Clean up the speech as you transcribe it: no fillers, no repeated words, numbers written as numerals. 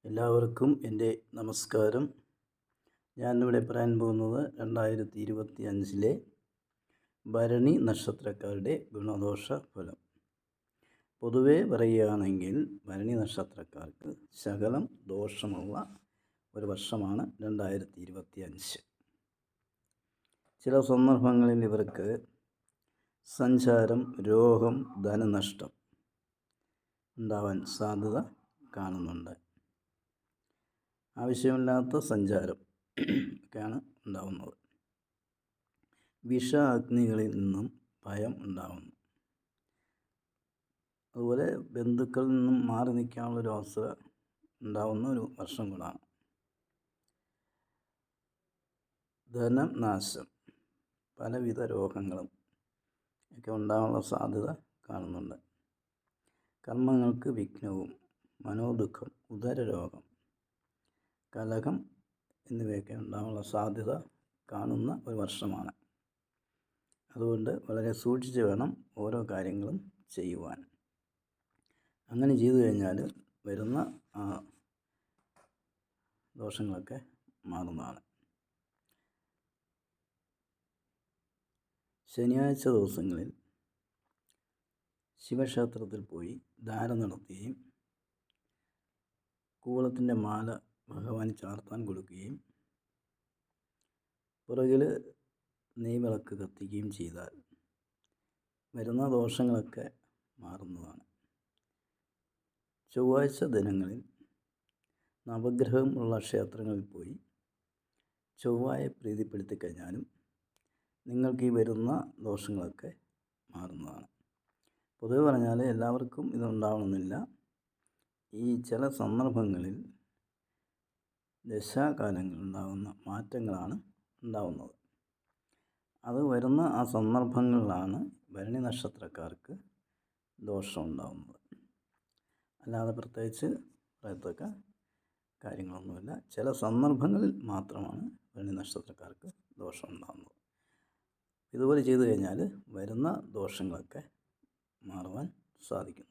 എല്ലാവർക്കും എൻ്റെ നമസ്കാരം. ഞാനിവിടെ പറയാൻ പോകുന്നത് 2025 ഭരണി നക്ഷത്രക്കാരുടെ ഗുണദോഷ ഫലം. പൊതുവെ പറയുകയാണെങ്കിൽ ഭരണി നക്ഷത്രക്കാർക്ക് ശകലം ദോഷമുള്ള ഒരു വർഷമാണ് 2025. ചില സന്ദർഭങ്ങളിൽ ഇവർക്ക് സഞ്ചാരം, രോഗം, ധനനഷ്ടം ഉണ്ടാവാൻ സാധ്യത കാണുന്നുണ്ട്. ആവശ്യമില്ലാത്ത സഞ്ചാരം ഒക്കെയാണ് ഉണ്ടാവുന്നത്. വിഷ അഗ്നികളിൽ നിന്നും ഭയം ഉണ്ടാവുന്നു. അതുപോലെ ബന്ധുക്കളിൽ നിന്നും മാറി നിൽക്കാനുള്ളൊരു അവസരം ഉണ്ടാവുന്ന ഒരു വർഷം കൂടാണ്. ധനനാശം, പലവിധ രോഗങ്ങളും ഒക്കെ ഉണ്ടാകാനുള്ള സാധ്യത കാണുന്നുണ്ട്. കർമ്മങ്ങൾക്ക് വിഘ്നവും, മനോദുഃഖം, ഉദരരോഗം, കലഹം എന്നിവയൊക്കെ ഉണ്ടാകാനുള്ള സാധ്യത കാണുന്ന ഒരു വർഷമാണ്. അതുകൊണ്ട് വളരെ സൂക്ഷിച്ച് വേണം ഓരോ കാര്യങ്ങളും ചെയ്യുവാൻ. അങ്ങനെ ചെയ്തു കഴിഞ്ഞാൽ വരുന്ന ദോഷങ്ങളൊക്കെ മാറുന്നതാണ്. ശനിയാഴ്ച ദിവസങ്ങളിൽ ശിവക്ഷേത്രത്തിൽ പോയി ധാര നടത്തുകയും കൂവളത്തിൻ്റെ മാല ഭഗവാന് ചാർത്താൻ കൊടുക്കുകയും പുറകിൽ നെയ്വിളക്ക് കത്തിക്കുകയും ചെയ്താൽ വരുന്ന ദോഷങ്ങളൊക്കെ മാറുന്നതാണ്. ചൊവ്വാഴ്ച ദിനങ്ങളിൽ നവഗ്രഹമുള്ള ക്ഷേത്രങ്ങളിൽ പോയി ചൊവ്വയെ പ്രീതിപ്പെടുത്തി കഴിഞ്ഞാലും നിങ്ങൾക്ക് ഈ വരുന്ന ദോഷങ്ങളൊക്കെ മാറുന്നതാണ്. പൊതുവെ പറഞ്ഞാൽ എല്ലാവർക്കും ഇതുണ്ടാവണമെന്നില്ല. ഈ ചില സന്ദർഭങ്ങളിൽ ദശാകാലങ്ങളിൽ ഉണ്ടാകുന്ന മാറ്റങ്ങളാണ് ഉണ്ടാവുന്നത്. അത് വരുന്ന ആ സന്ദർഭങ്ങളിലാണ് ഭരണി നക്ഷത്രക്കാർക്ക് ദോഷം ഉണ്ടാകുന്നത്. അല്ലാതെ പ്രത്യേകിച്ച് പറയത്തക്ക കാര്യങ്ങളൊന്നുമില്ല. ചില സന്ദർഭങ്ങളിൽ മാത്രമാണ് ഭരണി നക്ഷത്രക്കാർക്ക് ദോഷം ഉണ്ടാകുന്നത്. ഇതുപോലെ ചെയ്തു കഴിഞ്ഞാൽ വരുന്ന ദോഷങ്ങളൊക്കെ മാറുവാൻ സാധിക്കും.